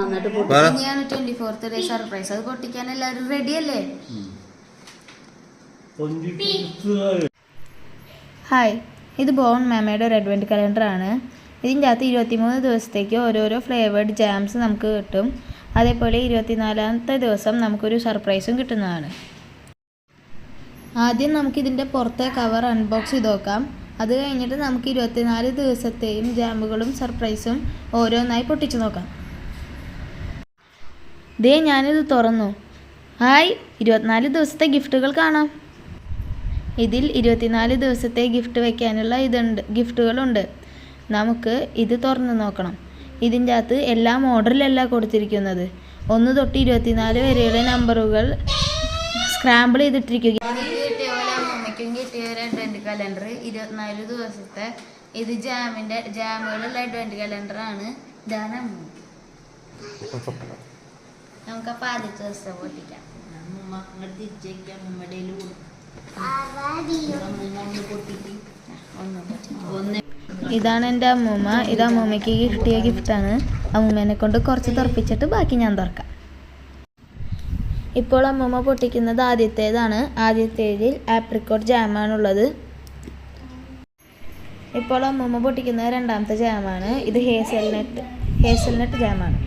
24th day surprise അത് പൊട്ടിക്കാൻ എല്ലാവരും റെഡി അല്ലേ? ഹായ്, ഇത് ബോൺ മാമയുടെ ഒരു അഡ്വൻറ്റ് കലണ്ടറാണ്. ഇതിൻ്റെ അകത്ത് 23 ദിവസത്തേക്ക് ഓരോരോ ഫ്ലേവേർഡ് ജാംസ് നമുക്ക് കിട്ടും. അതേപോലെ 24ാമത്തെ ദിവസം നമുക്കൊരു സർപ്രൈസും കിട്ടുന്നതാണ്. ആദ്യം നമുക്കിതിൻ്റെ പുറത്തെ കവർ അൺബോക്സ് ചെയ്ത് നോക്കാം. അത് കഴിഞ്ഞിട്ട് നമുക്ക് 24 ദിവസത്തെയും ജാമുകളും സർപ്രൈസും ഓരോന്നായി പൊട്ടിച്ചു നോക്കാം. ദേ ഞാനിത് തുറന്നു. ഹായ്, 24 ദിവസത്തെ ഗിഫ്റ്റുകൾ കാണാം. ഇതിൽ 24 ദിവസത്തെ ഗിഫ്റ്റ് വയ്ക്കാനുള്ള ഗിഫ്റ്റുകളുണ്ട്. നമുക്ക് ഇത് തുറന്ന് നോക്കണം. ഇതിൻ്റെ അകത്ത് എല്ലാം ഓർഡറിലല്ല കൊടുത്തിരിക്കുന്നത്. 1 തൊട്ട് 24 വരെയുള്ള നമ്പറുകൾ സ്ക്രാമ്പിൾ ചെയ്തിട്ടിരിക്കുക. അമ്മയ്ക്കും കിട്ടിയ ഒരു അഡ്വൻറ്റ് കലണ്ടർ 24 ദിവസത്തെ. ഇത് ജാമുകളുള്ള അഡ്വൻറ്റ് കലണ്ടറാണ്. ഇതാണ് അമ്മ. നമുക്കപ്പോൾ ആദ്യത്തെ ദിവസം പൊട്ടിക്കാം. ഇതാണ് എൻ്റെ അമ്മൂമ്മ. ഇത് അമ്മൂമ്മയ്ക്ക് കിട്ടിയ ഗിഫ്റ്റാണ്. അമ്മൂമ്മേനെ കൊണ്ട് കുറച്ച് തുറപ്പിച്ചിട്ട് ബാക്കി ഞാൻ തുറക്കാം. ഇപ്പോൾ അമ്മൂമ്മ പൊട്ടിക്കുന്നത് ആദ്യത്തേതാണ്. ആദ്യത്തേതിൽ ആപ്രിക്കോട്ട് ജാമാണുള്ളത്. ഇപ്പോൾ അമ്മൂമ്മ പൊട്ടിക്കുന്നത് രണ്ടാമത്തെ ജാമാണ്. ഇത് ഹേസൽനട്ട് ജാമാണ്.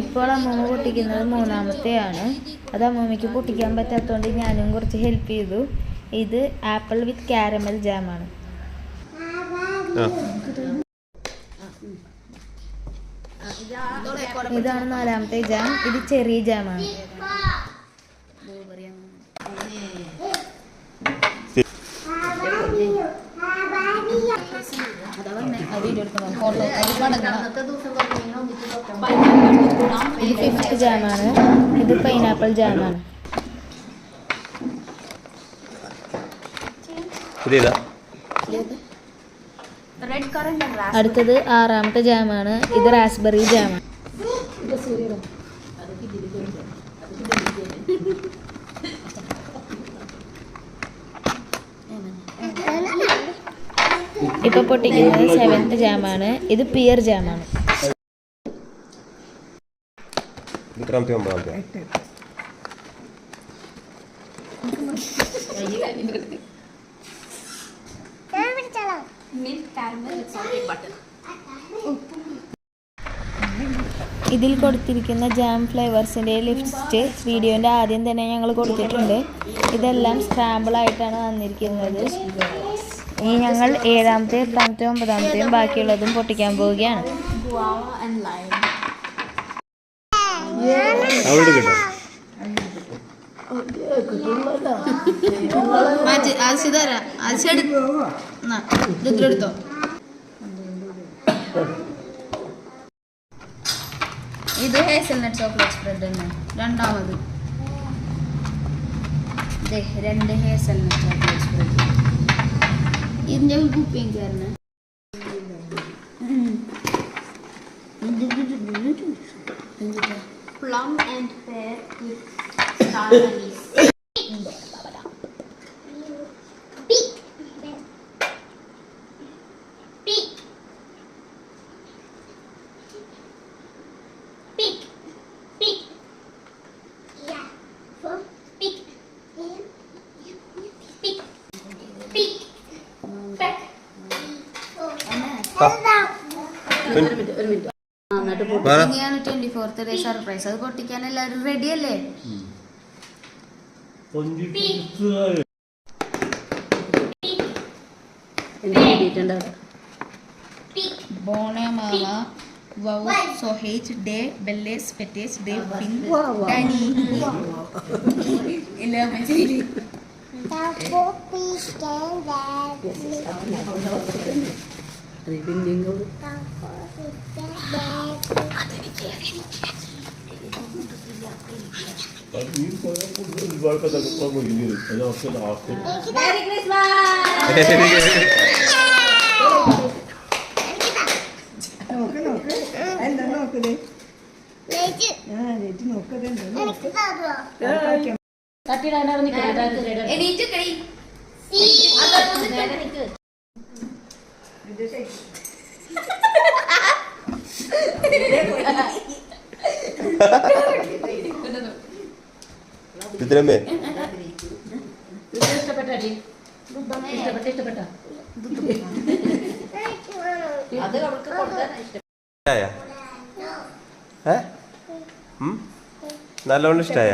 ഇപ്പോൾ അമ്മൂമ്മ പൊട്ടിക്കുന്നത് മൂന്നാമത്തെയാണ്. അത് അമ്മൂമ്മയ്ക്ക് പൊട്ടിക്കാൻ പറ്റാത്തതുകൊണ്ട് ഞാനും കുറച്ച് ഹെൽപ്പ് ചെയ്തു. ഇത് ആപ്പിൾ വിത്ത് കാരമൽ ജാമാണ്. ഇതാണ് നാലാമത്തെ ജാം. ഇത് ചെറിയ ജാമാണ്. ഇത് 5th ജാമാണ്. ഇത് പൈനാപ്പിൾ ജാമാണ്. അടുത്തത് 6ാമത്തെ ജാമാണ്. ഇത് റാസ്ബെറി ജാമാണ്. ഇപ്പൊ പൊട്ടിക്കുന്നത് 7th ജാമാണ്. ഇത് പിയർ ജാമാണ്. ഇതിൽ കൊടുത്തിരിക്കുന്ന ജാം ഫ്ലേവേഴ്സിൻ്റെ ലിസ്റ്റ് വീഡിയോൻ്റെ ആദ്യം തന്നെ ഞങ്ങൾ കൊടുത്തിട്ടുണ്ട്. ഇതെല്ലാം സ്ക്രാമ്പിൾ ആയിട്ടാണ് വന്നിരിക്കുന്നത്. ഇനി ഞങ്ങൾ 7ാമത്തെ, 8ാമത്തെ, 9ാമത്തെയും ബാക്കിയുള്ളതും പൊട്ടിക്കാൻ പോവുകയാണ്. എടുത്തോ. ഇത് ഹേസൽനട്ട് ചോക്ലേറ്റ് സ്പ്രെഡ് തന്നെ. രണ്ടാമത് 2 ഹേസൽനട്ട് ചോക്ലേറ്റ് സ്പ്രെഡ്. ഇതിൻ്റെ കുപ്പിയും ചേർന്ന് plum and pear with star anise. ഇനിയാണ് 24th ഡേ സർപ്രൈസ്. അത് പൊട്ടിക്കാൻ എല്ലാവരും റെഡി അല്ലേ? ബോണേ മാമ വൗ സോഹേജ് ഡേ ബെല്ലേസ് പെറ്റേസ് ഡേ പിങ്ക് ഡാനി ഇല്ല മനസ്സിലായി. എണീറ്റ് ചിത്രമ്മേ നല്ലോണം ഇഷ്ടായ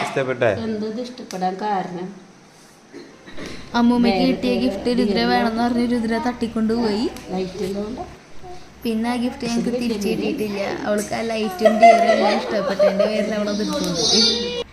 ഇഷ്ടപ്പെട്ടായ എന്തത് ഇഷ്ടപ്പെടാൻ കാരണം അമ്മൂമ്മക്ക് കിട്ടിയ ഗിഫ്റ്റ് രുദ്ര വേണമെന്ന് പറഞ്ഞ് രുദ്ര തട്ടിക്കൊണ്ടുപോയി. ലൈറ്റുള്ളതുകൊണ്ട് പിന്നെ ആ ഗിഫ്റ്റ് ഞങ്ങൾക്ക് തിരിച്ചു കിട്ടിയിട്ടില്ല. അവൾക്ക് ആ ലൈറ്റും ഡിയറും എല്ലാം ഇഷ്ടപ്പെട്ടതിൻ്റെ പേരിൽ അവളത് എടുത്തുകൊണ്ട്